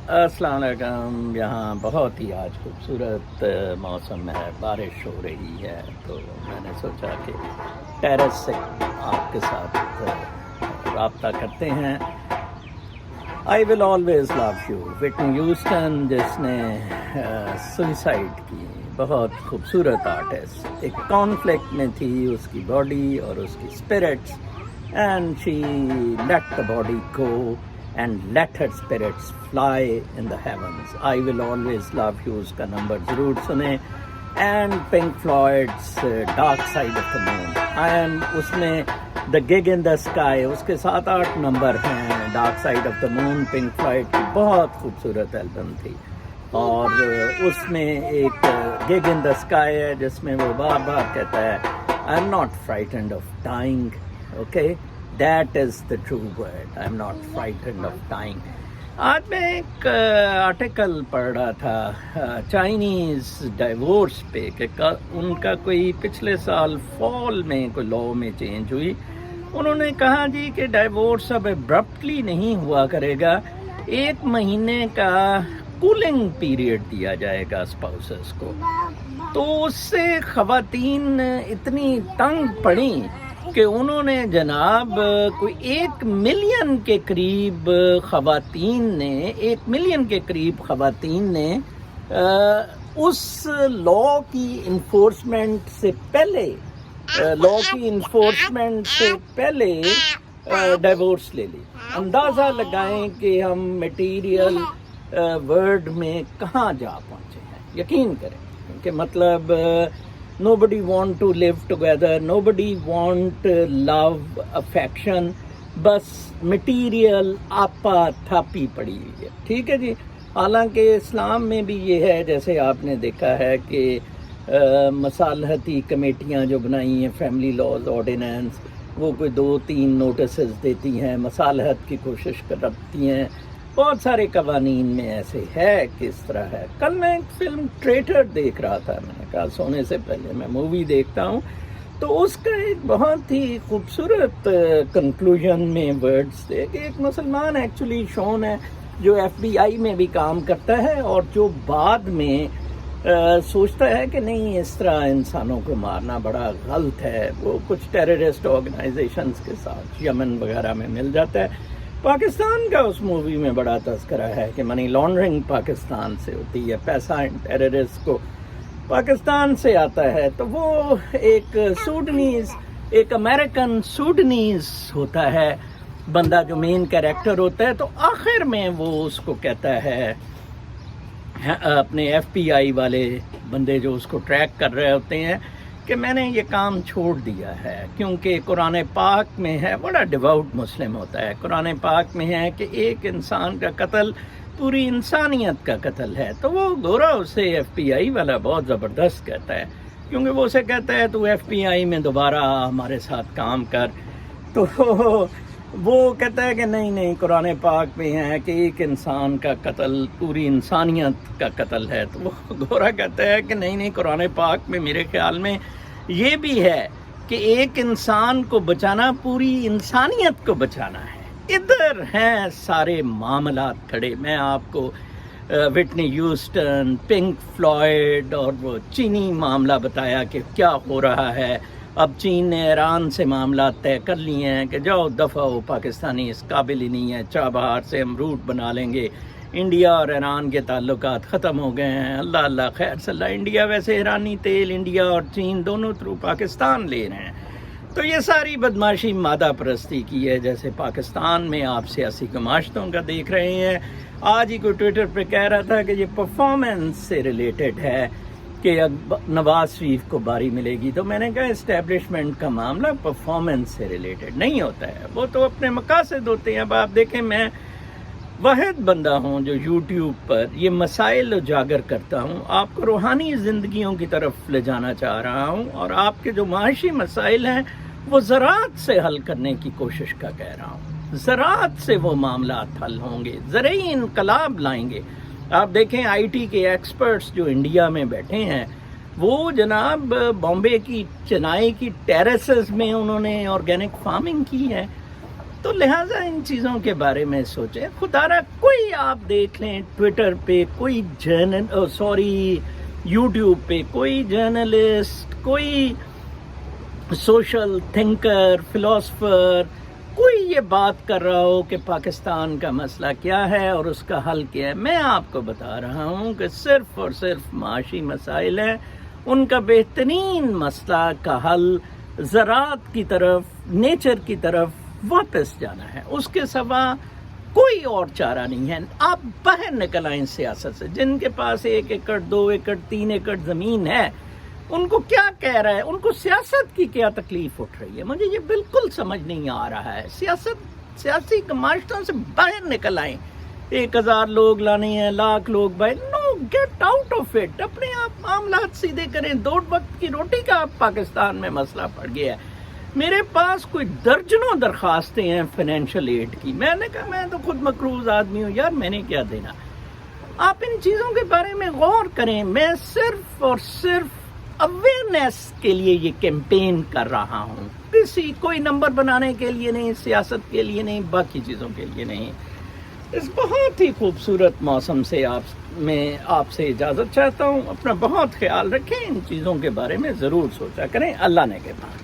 السلام علیکم. یہاں بہت ہی آج خوبصورت موسم ہے, بارش ہو رہی ہے, تو میں نے سوچا کہ ٹیرس سے آپ کے ساتھ رابطہ کرتے ہیں. I will always love you, Whitney Houston, جس نے سوئسائڈ کی, بہت خوبصورت آرٹسٹ. ایک کانفلکٹ میں تھی اس کی باڈی اور اس کی spirits, and she let the body go and let her spirits fly in the heavens. I will always love you اس کا نمبر ضرور سنیں. and Pink Floyd's Dark Side of the Moon, and اس میں The Gig in the Sky, اس کے 7-8 number ہیں. Dark Side of the Moon Pink Floyd کی بہت خوبصورت album تھی, اور اس میں ایک Gig in the Sky ہے جس میں وہ بار بار کہتا ہے I'm not frightened of dying. okay, That is the true word. I'm not frightened of dying. آج میں ایک آرٹیکل پڑھ رہا تھا چائنیز ڈائیورس پہ, کہ ان کا کوئی پچھلے سال فال میں کوئی لا میں چینج ہوئی. انہوں نے کہا جی کہ ڈائیورس اب ابرپٹلی نہیں ہوا کرے گا, 1 مہینے کا کولنگ پیریڈ دیا جائے گا اسپاؤسز کو. تو اس سے خواتین اتنی تنگ پڑیں کہ انہوں نے جناب کوئی 1 ملین کے قریب خواتین نے اس لا کی انفورسمنٹ سے پہلے ڈائیورس لے لی. اندازہ لگائیں کہ ہم میٹیریل ورلڈ میں کہاں جا پہنچے ہیں. یقین کریں کہ مطلب nobody want to live together, nobody want love, affection, بس مٹیریل آپا تھاپی پڑی ہوئی ہے. ٹھیک ہے جی. حالانکہ اسلام میں بھی یہ ہے, جیسے آپ نے دیکھا ہے کہ مصالحتی کمیٹیاں جو بنائی ہیں, فیملی لاز آرڈیننس, وہ کوئی 2-3 نوٹسز دیتی ہیں, مصالحت کی کوشش کرتی ہیں. بہت سارے قوانین میں ایسے ہے کہ اس طرح ہے. کل میں ایک فلم ٹریٹر دیکھ رہا تھا, میں نے کہا سونے سے پہلے میں مووی دیکھتا ہوں, تو اس کا ایک بہت ہی خوبصورت کنکلوژن میں ورڈز تھے کہ ایک مسلمان ایکچولی شون ہے جو FBI میں بھی کام کرتا ہے, اور جو بعد میں سوچتا ہے کہ نہیں اس طرح انسانوں کو مارنا بڑا غلط ہے. وہ کچھ ٹیررسٹ آرگنائزیشنز کے ساتھ یمن وغیرہ میں مل جاتا ہے. پاکستان کا اس مووی میں بڑا تذکرہ ہے کہ منی لانڈرنگ پاکستان سے ہوتی ہے, پیسہ ٹیررسٹ کو پاکستان سے آتا ہے. تو وہ ایک امریکن سوڈنیز ہوتا ہے بندہ جو مین کیریکٹر ہوتا ہے. تو آخر میں وہ اس کو کہتا ہے, اپنے FBI والے بندے جو اس کو ٹریک کر رہے ہوتے ہیں, کہ میں نے یہ کام چھوڑ دیا ہے, کیونکہ قرآن پاک میں ہے, بڑا ڈیوٹ مسلم ہوتا ہے, قرآن پاک میں ہے کہ ایک انسان کا قتل پوری انسانیت کا قتل ہے. تو وہ گورا اسے FBI والا بہت زبردست کہتا ہے, کیونکہ وہ اسے کہتا ہے تو FBI میں دوبارہ ہمارے ساتھ کام کر. تو وہ کہتا ہے کہ نہیں, قرآن پاک میں ہے کہ ایک انسان کا قتل پوری انسانیت کا قتل ہے. تو وہ گورا کہتا ہے کہ نہیں, قرآن پاک میں میرے خیال میں یہ بھی ہے کہ ایک انسان کو بچانا پوری انسانیت کو بچانا ہے. ادھر ہیں سارے معاملات کھڑے. میں آپ کو وٹنی ہیوسٹن, پنک فلوئڈ اور وہ چینی معاملہ بتایا کہ کیا ہو رہا ہے. اب چین نے ایران سے معاملات طے کر لیے ہیں کہ جاؤ دفعہ ہو, پاکستانی اس قابل ہی نہیں ہے, چابہار سے ہم روٹ بنا لیں گے. انڈیا اور ایران کے تعلقات ختم ہو گئے ہیں. اللہ خیر صلی اللہ. انڈیا ویسے ایرانی تیل انڈیا اور چین دونوں تھرو پاکستان لے رہے ہیں. تو یہ ساری بدماشی مادہ پرستی کی ہے, جیسے پاکستان میں آپ سیاسی گماشتوں کا دیکھ رہے ہیں. آج ہی کوئی ٹویٹر پہ کہہ رہا تھا کہ یہ پرفارمنس سے ریلیٹڈ ہے کہ نواز شریف کو باری ملے گی. تو میں نے کہا اسٹیبلشمنٹ کا معاملہ پرفارمنس سے ریلیٹڈ نہیں ہوتا ہے, وہ تو اپنے مقاصد ہوتے ہیں. اب آپ دیکھیں, میں واحد بندہ ہوں جو یوٹیوب پر یہ مسائل اجاگر کرتا ہوں, آپ کو روحانی زندگیوں کی طرف لے جانا چاہ رہا ہوں, اور آپ کے جو معاشی مسائل ہیں وہ زراعت سے حل کرنے کی کوشش کا کہہ رہا ہوں. زراعت سے وہ معاملات حل ہوں گے, زرعی انقلاب لائیں گے. آپ دیکھیں آئی ٹی کے ایکسپرٹس جو انڈیا میں بیٹھے ہیں, وہ جناب بامبے کی چنائی کی ٹیرسز میں انہوں نے آرگینک فارمنگ کی ہے. تو لہٰذا ان چیزوں کے بارے میں سوچیں. خدا را کوئی آپ دیکھ لیں ٹویٹر پہ کوئی یوٹیوب پہ کوئی جرنلسٹ، کوئی سوشل تھنکر، فلاسفر، کوئی یہ بات کر رہا ہو کہ پاکستان کا مسئلہ کیا ہے اور اس کا حل کیا ہے. میں آپ کو بتا رہا ہوں کہ صرف اور صرف معاشی مسائل ہیں. ان کا بہترین مسئلہ کا حل زراعت کی طرف، نیچر کی طرف واپس جانا ہے. اس کے سوا کوئی اور چارہ نہیں ہے. آپ باہر نکل آئیں سیاست سے. جن کے پاس 1 ایکڑ 2 ایکڑ 3 ایکڑ زمین ہے، ان کو کیا کہہ رہا ہے؟ ان کو سیاست کی کیا تکلیف اٹھ رہی ہے؟ مجھے یہ بالکل سمجھ نہیں آ رہا ہے. سیاسی معاشروں سے باہر نکل آئیں. 1000 لوگ لانے ہیں، 1,00,000 لوگ باہر. نو، گیٹ آؤٹ آف اٹ. اپنے آپ معاملات سیدھے کریں. 2 وقت کی روٹی کا پاکستان میں مسئلہ پڑ گیا ہے. میرے پاس کوئی درجنوں درخواستیں ہیں فائنینشیل ایڈ کی. میں نے کہا میں تو خود مقروض آدمی ہوں یار، میں نے کیا دینا. آپ ان چیزوں کے بارے میں غور کریں. میں صرف اور صرف اویئرنیس کے لیے یہ کیمپین کر رہا ہوں. کوئی نمبر بنانے کے لیے نہیں، سیاست کے لیے نہیں، باقی چیزوں کے لیے نہیں. اس بہت ہی خوبصورت موسم سے میں آپ سے اجازت چاہتا ہوں. اپنا بہت خیال رکھیں. ان چیزوں کے بارے میں ضرور سوچا کریں. اللہ نے کے بعد